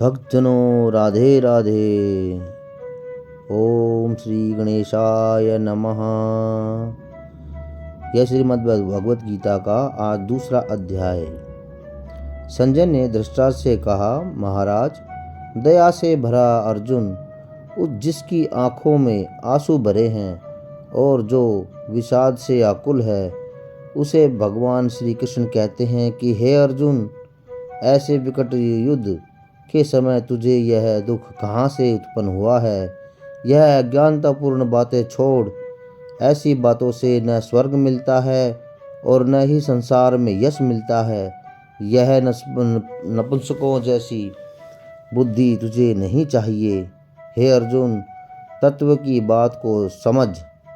भक्तजनों राधे राधे। ओम श्री गणेशाय नमः। यह श्रीमद् भगवत गीता का आज दूसरा अध्याय है। संजय ने धृतराष्ट्र से कहा, महाराज, दया से भरा अर्जुन, उस जिसकी आंखों में आंसू भरे हैं और जो विषाद से आकुल है, उसे भगवान श्री कृष्ण कहते हैं कि हे अर्जुन, ऐसे विकट युद्ध के समय तुझे यह दुख कहाँ से उत्पन्न हुआ है? यह अज्ञानतापूर्ण बातें छोड़। ऐसी बातों से न स्वर्ग मिलता है और न ही संसार में यश मिलता है। यह नपुंसकों जैसी बुद्धि तुझे नहीं चाहिए। हे अर्जुन, तत्व की बात को समझ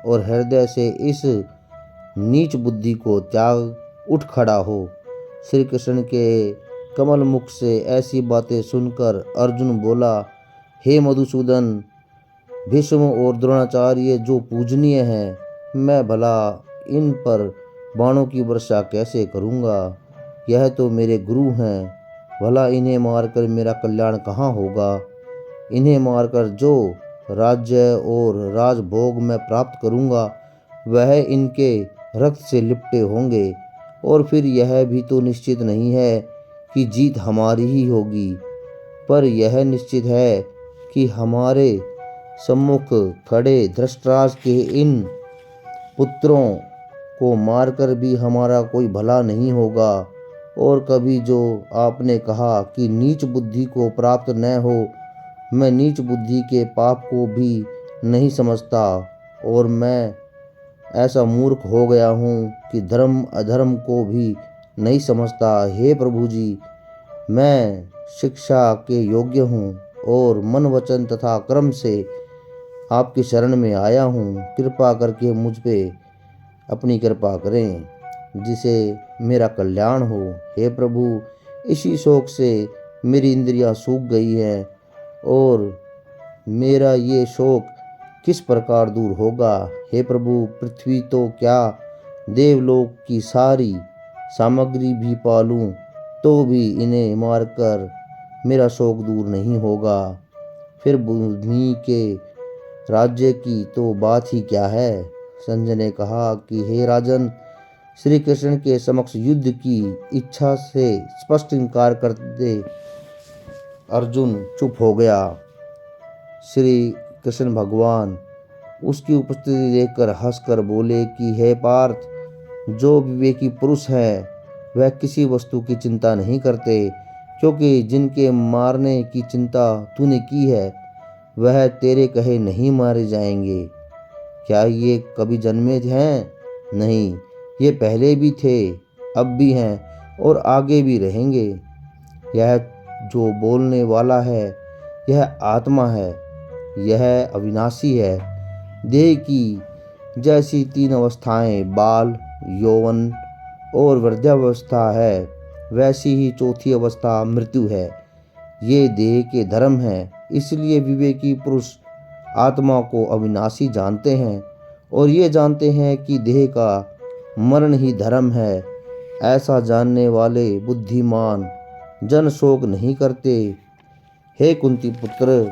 और हृदय से इस नीच बुद्धि को त्याग उठ खड़ा हो। श्री कृष्ण के कमल मुख से ऐसी बातें सुनकर अर्जुन बोला, हे मधुसूदन, भीष्म और द्रोणाचार्य जो पूजनीय हैं, मैं भला इन पर बाणों की वर्षा कैसे करूँगा? यह तो मेरे गुरु हैं, भला इन्हें मारकर मेरा कल्याण कहाँ होगा? इन्हें मारकर जो राज्य और राजभोग मैं प्राप्त करूँगा, वह इनके रक्त से लिपटे होंगे, और फिर यह भी तो निश्चित नहीं है कि जीत हमारी ही होगी, पर यह निश्चित है कि हमारे सम्मुख खड़े धृतराष्ट्र के इन पुत्रों को मारकर भी हमारा कोई भला नहीं होगा। और कभी जो आपने कहा कि नीच बुद्धि को प्राप्त न हो, मैं नीच बुद्धि के पाप को भी नहीं समझता, और मैं ऐसा मूर्ख हो गया हूँ कि धर्म अधर्म को भी नहीं समझता। हे प्रभु जी, मैं शिक्षा के योग्य हूँ और मन वचन तथा कर्म से आपकी शरण में आया हूँ। कृपा करके मुझ पे अपनी कृपा करें, जिसे मेरा कल्याण हो। हे प्रभु, इसी शोक से मेरी इंद्रियां सूख गई हैं, और मेरा ये शोक किस प्रकार दूर होगा? हे प्रभु, पृथ्वी तो क्या, देवलोक की सारी सामग्री भी पालूं तो भी इन्हें मारकर मेरा शोक दूर नहीं होगा। फिर भूमि के राज्य की तो बात ही क्या है? संजय ने कहा कि हे राजन, श्री कृष्ण के समक्ष युद्ध की इच्छा से स्पष्ट इनकार करते अर्जुन चुप हो गया। श्री कृष्ण भगवान उसकी उपस्थिति देखकर हंसकर बोले कि हे पार्थ, जो विवेकी पुरुष है वह किसी वस्तु की चिंता नहीं करते, क्योंकि जिनके मारने की चिंता तूने की है वह तेरे कहे नहीं मारे जाएंगे। क्या ये कभी जन्मे हैं? नहीं, ये पहले भी थे, अब भी हैं और आगे भी रहेंगे। यह जो बोलने वाला है यह आत्मा है, यह अविनाशी है। देह की जैसी तीन अवस्थाएं, बाल, यौवन और वृद्धावस्था है, वैसी ही चौथी अवस्था मृत्यु है। ये देह के धर्म है, इसलिए विवेकी पुरुष आत्मा को अविनाशी जानते हैं, और ये जानते हैं कि देह का मरण ही धर्म है। ऐसा जानने वाले बुद्धिमान जन शोक नहीं करते। हे कुंती पुत्र,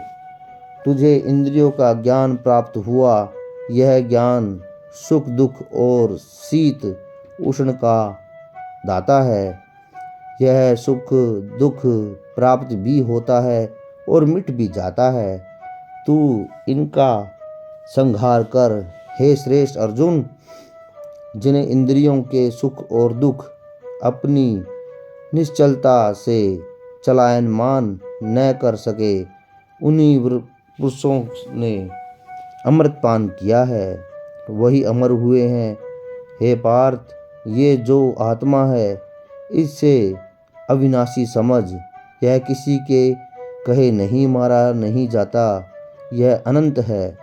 तुझे इंद्रियों का ज्ञान प्राप्त हुआ। यह ज्ञान सुख दुख और शीत उष्ण का दाता है। यह सुख दुख प्राप्त भी होता है और मिट भी जाता है। तू इनका संहार कर, हे श्रेष्ठ अर्जुन। जिन्हें इंद्रियों के सुख और दुख अपनी निश्चलता से चलायमान न कर सके, उन्हीं पुरुषों ने अमृतपान किया है, वही अमर हुए हैं। हे पार्थ, ये जो आत्मा है इससे अविनाशी समझ। यह किसी के कहे नहीं मारा नहीं जाता, यह अनंत है।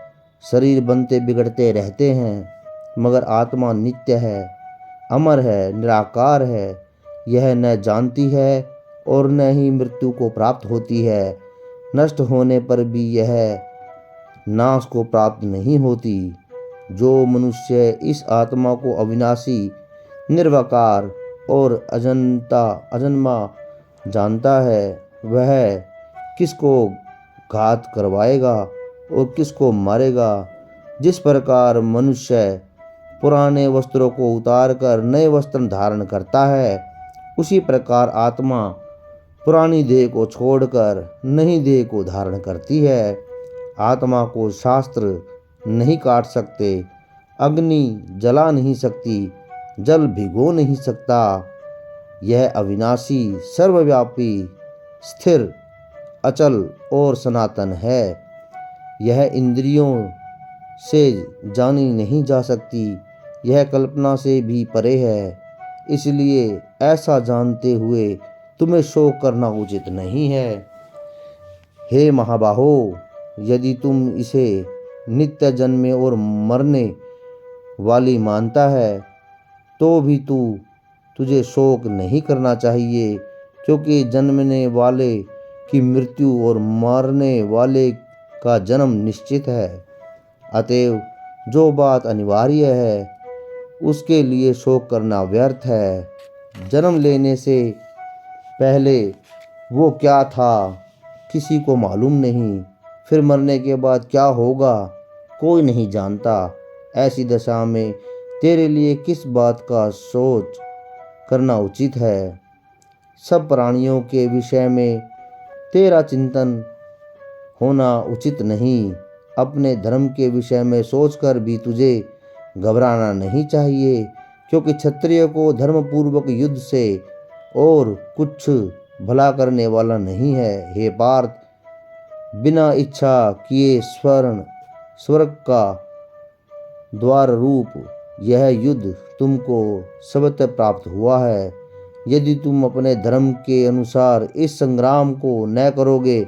शरीर बनते बिगड़ते रहते हैं, मगर आत्मा नित्य है, अमर है, निराकार है। यह न जानती है और न ही मृत्यु को प्राप्त होती है। नष्ट होने पर भी यह नाश को प्राप्त नहीं होती। जो मनुष्य इस आत्मा को अविनाशी, निर्विकार और अजन्मा जानता है, वह किसको घात करवाएगा और किसको मारेगा। जिस प्रकार मनुष्य पुराने वस्त्रों को उतार कर नए वस्त्र धारण करता है, उसी प्रकार आत्मा पुरानी देह को छोड़कर नई देह को धारण करती है। आत्मा को शास्त्र नहीं काट सकते, अग्नि जला नहीं सकती, जल भिगो नहीं सकता। यह अविनाशी, सर्वव्यापी, स्थिर, अचल और सनातन है। यह इंद्रियों से जानी नहीं जा सकती, यह कल्पना से भी परे है। इसलिए ऐसा जानते हुए तुम्हें शोक करना उचित नहीं है। हे महाबाहो, यदि तुम इसे नित्य जन्मे और मरने वाली मानता है तो भी तुझे शोक नहीं करना चाहिए, क्योंकि जन्मने वाले की मृत्यु और मरने वाले का जन्म निश्चित है। अतएव जो बात अनिवार्य है उसके लिए शोक करना व्यर्थ है। जन्म लेने से पहले वो क्या था किसी को मालूम नहीं, फिर मरने के बाद क्या होगा कोई नहीं जानता। ऐसी दशा में तेरे लिए किस बात का सोच करना उचित है। सब प्राणियों के विषय में तेरा चिंतन होना उचित नहीं। अपने धर्म के विषय में सोचकर भी तुझे घबराना नहीं चाहिए, क्योंकि क्षत्रिय को धर्मपूर्वक युद्ध से और कुछ भला करने वाला नहीं है। हे पार्थ, बिना इच्छा किए स्वर्ग का द्वार रूप यह युद्ध तुमको सबत प्राप्त हुआ है। यदि तुम अपने धर्म के अनुसार इस संग्राम को न करोगे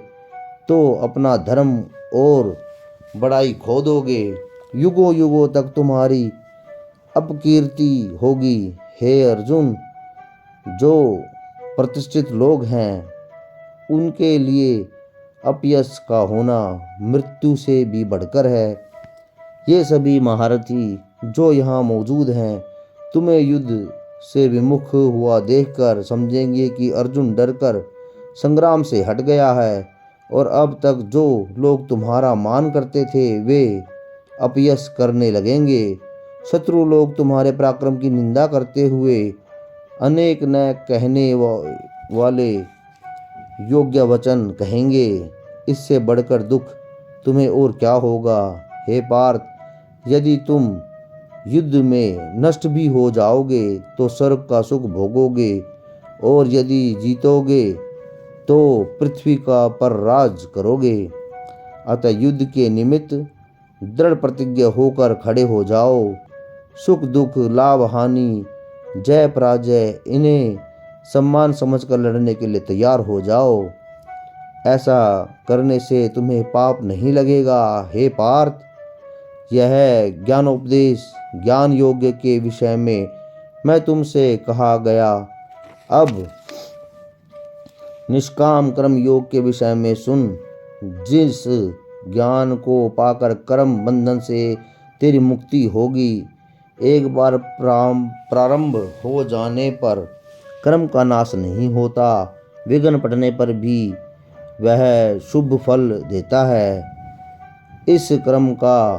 तो अपना धर्म और बड़ाई खो दोगे। युगों युगों तक तुम्हारी अपकीर्ति होगी। हे अर्जुन, जो प्रतिष्ठित लोग हैं उनके लिए अपयश का होना मृत्यु से भी बढ़कर है। ये सभी महारथी जो यहाँ मौजूद हैं तुम्हें युद्ध से विमुख हुआ देखकर समझेंगे कि अर्जुन डरकर संग्राम से हट गया है, और अब तक जो लोग तुम्हारा मान करते थे वे अपयश करने लगेंगे। शत्रु लोग तुम्हारे पराक्रम की निंदा करते हुए अनेक न कहने वाले योग्य वचन कहेंगे। इससे बढ़कर दुख तुम्हें और क्या होगा। हे पार्थ, यदि तुम युद्ध में नष्ट भी हो जाओगे तो स्वर्ग का सुख भोगोगे, और यदि जीतोगे तो पृथ्वी का पर राज करोगे। अतः युद्ध के निमित्त दृढ़ प्रतिज्ञ होकर खड़े हो जाओ। सुख दुख, लाभ हानि, जय पराजय, इन्हें सम्मान समझकर लड़ने के लिए तैयार हो जाओ। ऐसा करने से तुम्हें पाप नहीं लगेगा। हे पार्थ, यह ज्ञानोपदेश ज्ञान योग्य के विषय में मैं तुमसे कहा गया। अब निष्काम कर्म योग के विषय में सुन। जिस ज्ञान को पाकर कर्म बंधन से तेरी मुक्ति होगी, एक बार प्रारंभ हो जाने पर कर्म का नाश नहीं होता। विघ्न पड़ने पर भी वह शुभ फल देता है। इस कर्म का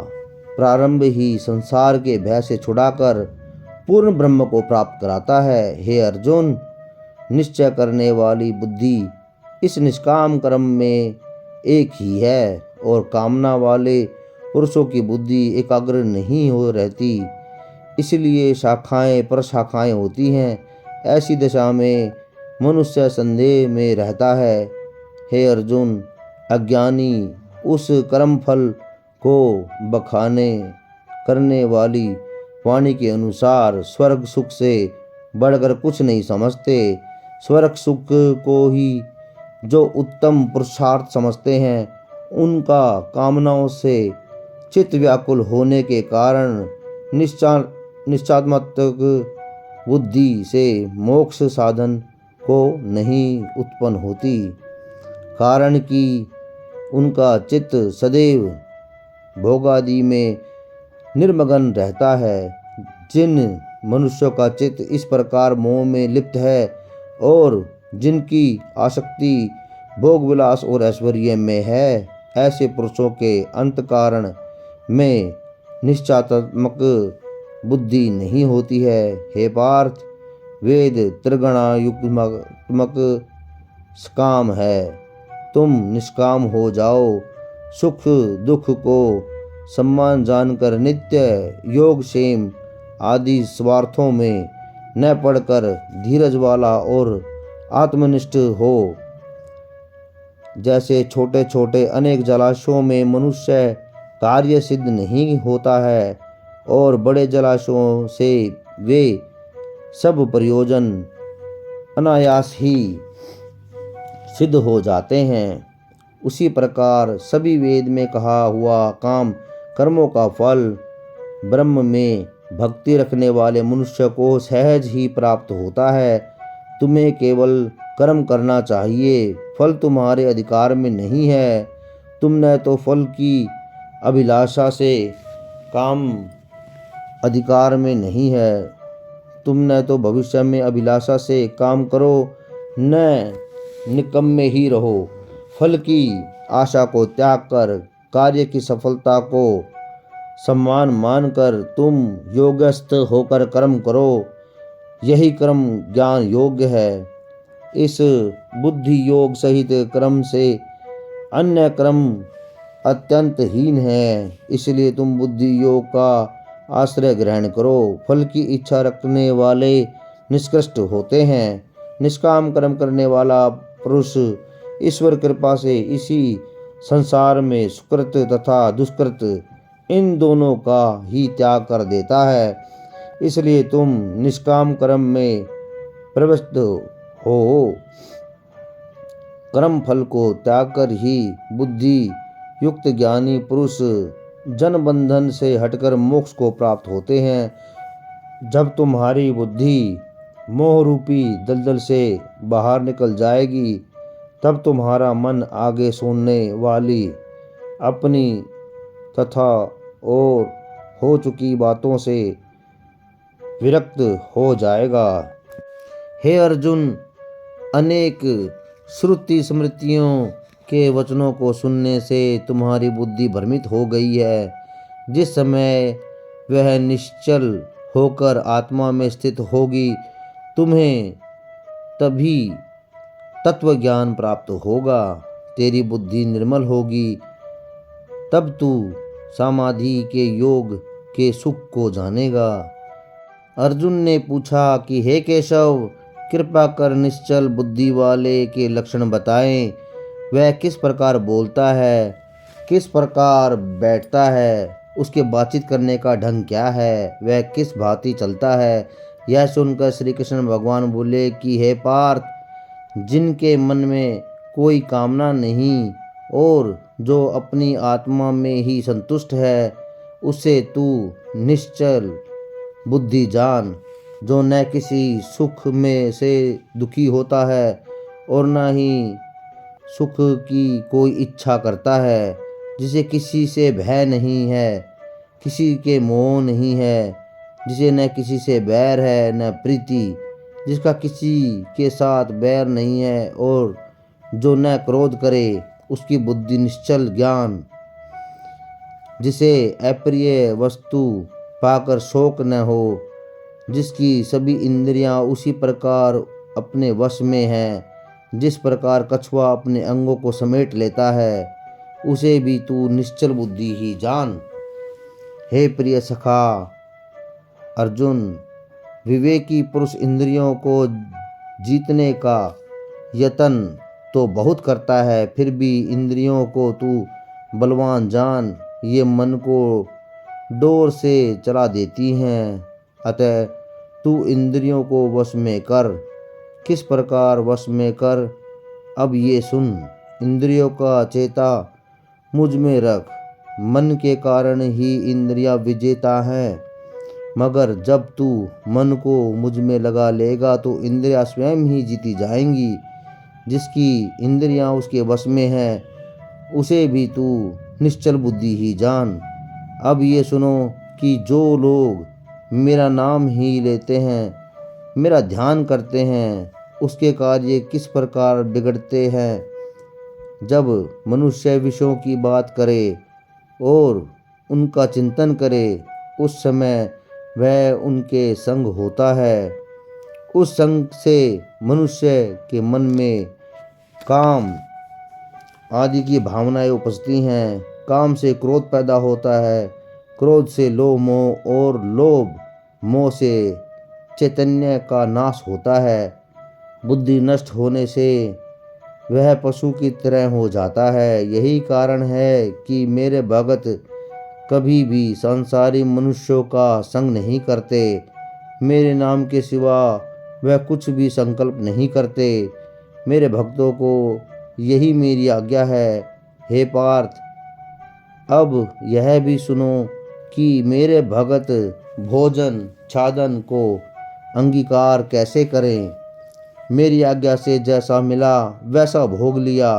प्रारंभ ही संसार के भय से छुड़ाकर पूर्ण ब्रह्म को प्राप्त कराता है। हे अर्जुन, निश्चय करने वाली बुद्धि इस निष्काम कर्म में एक ही है, और कामना वाले पुरुषों की बुद्धि एकाग्र नहीं हो रहती, इसलिए शाखाएं प्रशाखाएं होती हैं। ऐसी दशा में मनुष्य संदेह में रहता है। हे अर्जुन, अज्ञानी उस कर्म फल को बखाने करने वाली वाणी के अनुसार स्वर्ग सुख से बढ़कर कुछ नहीं समझते। स्वर्ग सुख को ही जो उत्तम पुरुषार्थ समझते हैं, उनका कामनाओं से चित्त व्याकुल होने के कारण निश्चयात्मक बुद्धि से मोक्ष साधन को नहीं उत्पन्न होती, कारण कि उनका चित्त सदैव भोगादि में निर्मग्न रहता है। जिन मनुष्यों का चित्त इस प्रकार मोह में लिप्त है और जिनकी आसक्ति भोग विलास और ऐश्वर्य में है। ऐसे पुरुषों के अंतःकरण में निश्चयात्मक बुद्धि नहीं होती है। हे पार्थ, वेद त्रिगुणात्मक काम है। तुम निष्काम हो जाओ। सुख दुख को सम्मान जानकर नित्य योग क्षेम आदि स्वार्थों में न पड़कर धीरज वाला और आत्मनिष्ठ हो। जैसे छोटे छोटे अनेक जलाशयों में मनुष्य कार्य सिद्ध नहीं होता है और बड़े जलाशयों से वे सब प्रयोजन अनायास ही सिद्ध हो जाते हैं, उसी प्रकार सभी वेद में कहा हुआ काम कर्मों का फल ब्रह्म में भक्ति रखने वाले मनुष्य को सहज ही प्राप्त होता है। तुम्हें केवल कर्म करना चाहिए, फल तुम्हारे अधिकार में नहीं है। तुमने तो फल की अभिलाषा से काम अधिकार में नहीं है। तुमने तो भविष्य में अभिलाषा से काम करो, न निकम्मे ही रहो। फल की आशा को त्याग कर कार्य की सफलता को सम्मान मानकर तुम योगस्थ होकर कर्म करो। यही कर्म ज्ञान योग्य है। इस बुद्धि योग सहित कर्म से अन्य कर्म अत्यंत हीन है। इसलिए तुम बुद्धि योग का आश्रय ग्रहण करो। फल की इच्छा रखने वाले निष्कृष्ट होते हैं। निष्काम कर्म करने वाला पुरुष ईश्वर कृपा से इसी संसार में सुकृत तथा दुष्कृत इन दोनों का ही त्याग कर देता है। इसलिए तुम निष्काम कर्म में प्रवृत्त हो। कर्म फल को त्याग कर ही बुद्धि युक्त ज्ञानी पुरुष जन बंधन से हटकर मोक्ष को प्राप्त होते हैं। जब तुम्हारी बुद्धि मोह रूपी दलदल से बाहर निकल जाएगी, तब तुम्हारा मन आगे सुनने वाली अपनी तथा और हो चुकी बातों से विरक्त हो जाएगा। हे अर्जुन, अनेक श्रुति स्मृतियों के वचनों को सुनने से तुम्हारी बुद्धि भ्रमित हो गई है। जिस समय वह निश्चल होकर आत्मा में स्थित होगी, तुम्हें तभी तत्व ज्ञान प्राप्त होगा। तेरी बुद्धि निर्मल होगी, तब तू समाधि के योग के सुख को जानेगा। अर्जुन ने पूछा कि हे केशव, कृपा कर निश्चल बुद्धि वाले के लक्षण बताएं। वह किस प्रकार बोलता है, किस प्रकार बैठता है, उसके बातचीत करने का ढंग क्या है, वह किस भांति चलता है। यह सुनकर श्री कृष्ण भगवान बोले कि हे पार्थ, जिनके मन में कोई कामना नहीं और जो अपनी आत्मा में ही संतुष्ट है, उसे तू निश्चल बुद्धि जान। जो न किसी सुख में से दुखी होता है और न ही सुख की कोई इच्छा करता है, जिसे किसी से भय नहीं है, किसी के मोह नहीं है, जिसे न किसी से बैर है न प्रीति, जिसका किसी के साथ बैर नहीं है और जो न क्रोध करे, उसकी बुद्धि निश्चल ज्ञान, जिसे अप्रिय वस्तु पाकर शोक न हो, जिसकी सभी इंद्रियां उसी प्रकार अपने वश में हैं, जिस प्रकार कछुआ अपने अंगों को समेट लेता है, उसे भी तू निश्चल बुद्धि ही जान। हे प्रिय सखा अर्जुन, विवेकी पुरुष इंद्रियों को जीतने का यत्न तो बहुत करता है, फिर भी इंद्रियों को तू बलवान जान। ये मन को डोर से चला देती हैं। अतः तू इंद्रियों को वश में कर। किस प्रकार वश में कर, अब ये सुन। इंद्रियों का चेता मुझ में रख। मन के कारण ही इंद्रियां विजेता हैं, मगर जब तू मन को मुझ में लगा लेगा तो इंद्रियां स्वयं ही जीती जाएंगी। जिसकी इंद्रियां उसके वश में हैं, उसे भी तू निश्चल बुद्धि ही जान। अब ये सुनो कि जो लोग मेरा नाम ही लेते हैं, मेरा ध्यान करते हैं, उसके कार्य किस प्रकार बिगड़ते हैं। जब मनुष्य विषयों की बात करे और उनका चिंतन करे, उस समय वह उनके संग होता है। उस संग से मनुष्य के मन में काम आदि की भावनाएं उपजती हैं। काम से क्रोध पैदा होता है, क्रोध से लोभ मोह, और लोभ मोह से चैतन्य का नाश होता है। बुद्धि नष्ट होने से वह पशु की तरह हो जाता है। यही कारण है कि मेरे भगत कभी भी संसारी मनुष्यों का संग नहीं करते। मेरे नाम के सिवा वह कुछ भी संकल्प नहीं करते। मेरे भक्तों को यही मेरी आज्ञा है। हे पार्थ, अब यह भी सुनो कि मेरे भगत भोजन छादन को अंगीकार कैसे करें। मेरी आज्ञा से जैसा मिला वैसा भोग लिया,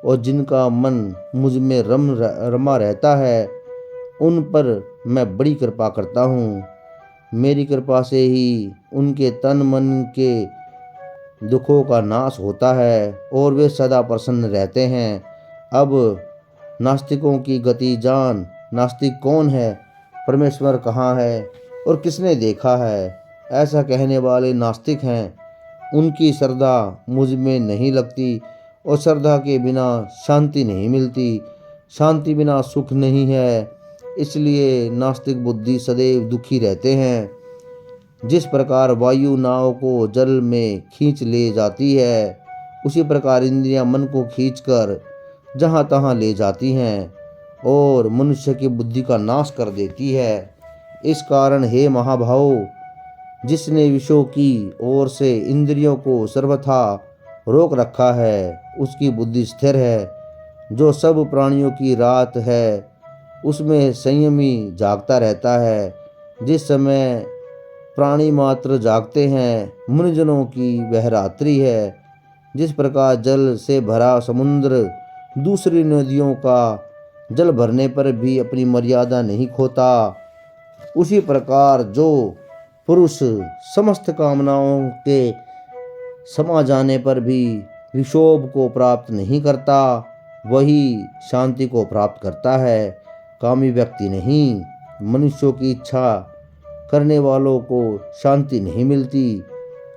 और जिनका मन मुझ में रमा रहता है उन पर मैं बड़ी कृपा करता हूँ। मेरी कृपा से ही उनके तन मन के दुखों का नाश होता है और वे सदा प्रसन्न रहते हैं। अब नास्तिकों की गति जान। नास्तिक कौन है, परमेश्वर कहाँ है और किसने देखा है, ऐसा कहने वाले नास्तिक हैं। उनकी श्रद्धा मुझ में नहीं लगती, और श्रद्धा के बिना शांति नहीं मिलती। शांति बिना सुख नहीं है, इसलिए नास्तिक बुद्धि सदैव दुखी रहते हैं। जिस प्रकार वायु नाव को जल में खींच ले जाती है, उसी प्रकार इंद्रियां मन को खींचकर जहाँ तहाँ ले जाती हैं और मनुष्य की बुद्धि का नाश कर देती है। इस कारण हे महाभाव, जिसने विषयों की ओर से इंद्रियों को सर्वथा रोक रखा है, उसकी बुद्धि स्थिर है। जो सब प्राणियों की रात है, उसमें संयमी जागता रहता है। जिस समय प्राणी मात्र जागते हैं, मुनिजनों की वह रात्रि है। जिस प्रकार जल से भरा समुद्र दूसरी नदियों का जल भरने पर भी अपनी मर्यादा नहीं खोता, उसी प्रकार जो पुरुष समस्त कामनाओं के समा जाने पर भी विक्षोभ को प्राप्त नहीं करता, वही शांति को प्राप्त करता है, कामी व्यक्ति नहीं। मनुष्यों की इच्छा करने वालों को शांति नहीं मिलती।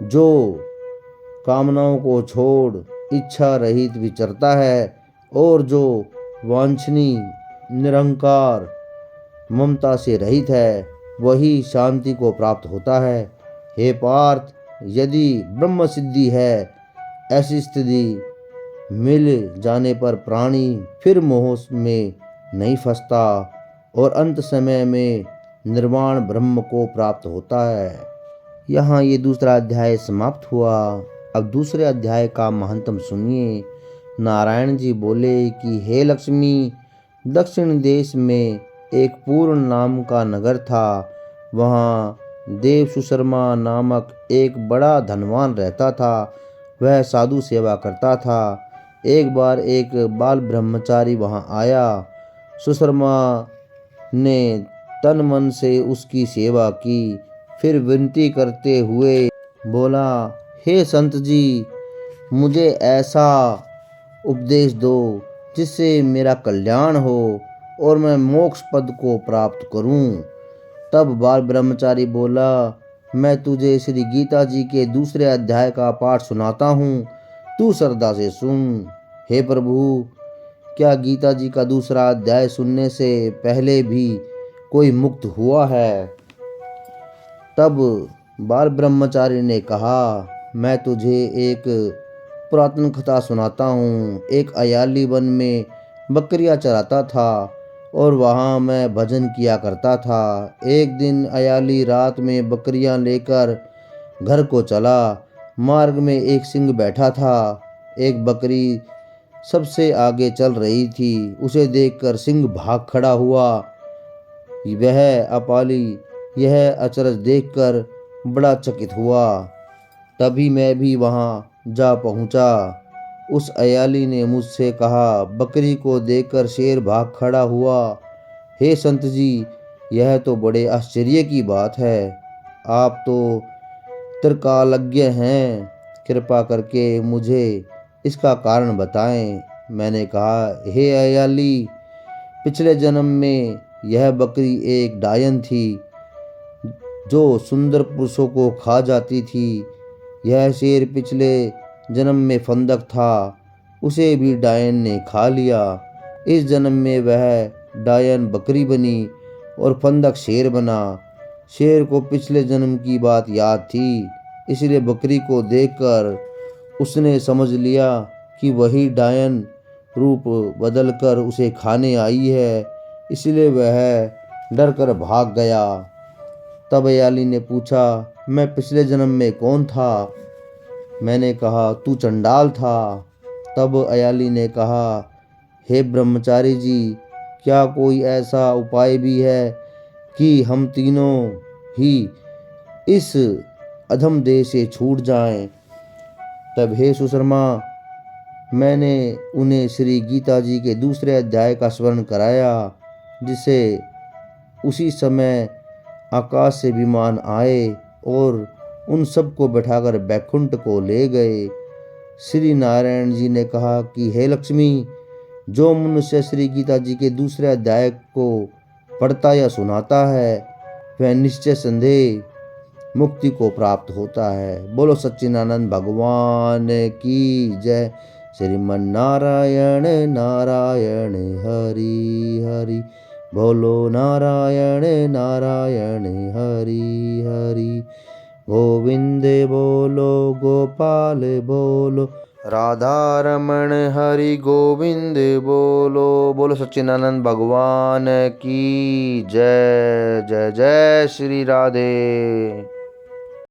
जो कामनाओं को छोड़ इच्छा रहित विचरता है और जो वांछनीय निरंकार ममता से रहित है, वही शांति को प्राप्त होता है। हे पार्थ, यदि ब्रह्म सिद्धि है, ऐसी स्थिति मिल जाने पर प्राणी फिर मोह में नहीं फंसता और अंत समय में निर्वाण ब्रह्म को प्राप्त होता है। यहाँ ये दूसरा अध्याय समाप्त हुआ। अब दूसरे अध्याय का महत्तम सुनिए। नारायण जी बोले कि हे लक्ष्मी, दक्षिण देश में एक पूर्ण नाम का नगर था। वहाँ देव सुशर्मा नामक एक बड़ा धनवान रहता था। वह साधु सेवा करता था। एक बार एक बाल ब्रह्मचारी वहाँ आया। सुशर्मा ने तन मन से उसकी सेवा की। फिर विनती करते हुए बोला, हे संत जी, मुझे ऐसा उपदेश दो जिससे मेरा कल्याण हो और मैं मोक्ष पद को प्राप्त करूं। तब बाल ब्रह्मचारी बोला, मैं तुझे श्री गीता जी के दूसरे अध्याय का पाठ सुनाता हूँ, तू श्रद्धा से सुन। हे प्रभु, क्या गीता जी का दूसरा अध्याय सुनने से पहले भी कोई मुक्त हुआ है? तब बाल ब्रह्मचारी ने कहा, मैं तुझे एक पुरातन कथा सुनाता हूँ। एक अयाली वन में बकरियां चराता था और वहाँ मैं भजन किया करता था। एक दिन अयाली रात में बकरियां लेकर घर को चला। मार्ग में एक सिंह बैठा था। एक बकरी सबसे आगे चल रही थी। उसे देखकर सिंह भाग खड़ा हुआ। वह अपाली यह अचरज देखकर बड़ा चकित हुआ। तभी मैं भी वहाँ जा पहुँचा। उस अयाली ने मुझसे कहा, बकरी को देखकर शेर भाग खड़ा हुआ। हे संत जी, यह तो बड़े आश्चर्य की बात है। आप तो त्रिकालज्ञ हैं, कृपा करके मुझे इसका कारण बताएं। मैंने कहा, हे अयाली, पिछले जन्म में यह बकरी एक डायन थी जो सुंदर पुरुषों को खा जाती थी। यह शेर पिछले जन्म में फंदक था, उसे भी डायन ने खा लिया। इस जन्म में वह डायन बकरी बनी और फंदक शेर बना। शेर को पिछले जन्म की बात याद थी, इसलिए बकरी को देखकर उसने समझ लिया कि वही डायन रूप बदलकर उसे खाने आई है, इसलिए वह डर कर भाग गया। तब अयाली ने पूछा, मैं पिछले जन्म में कौन था? मैंने कहा, तू चंडाल था। तब अयाली ने कहा, हे ब्रह्मचारी जी, क्या कोई ऐसा उपाय भी है कि हम तीनों ही इस अधम देह से छूट जाएं? तब हे सुशर्मा, मैंने उन्हें श्री गीता जी के दूसरे अध्याय का स्मरण कराया, जिसे उसी समय आकाश से विमान आए और उन सबको बैठाकर बैकुंठ को ले गए। श्री नारायण जी ने कहा कि हे लक्ष्मी, जो मनुष्य श्री गीता जी के दूसरे अध्याय को पढ़ता या सुनाता है, वह निश्चय संदेह मुक्ति को प्राप्त होता है। बोलो सच्चिदानंद भगवान की जय। श्रीमन नारायण नारायण हरि हरि। बोलो नारायण नारायण हरि हरि। गोविंद बोलो गोपाल बोलो, राधा रमण हरि गोविंद बोलो। बोलो सच्चिदानंद भगवान की जय। जय जय श्री राधे।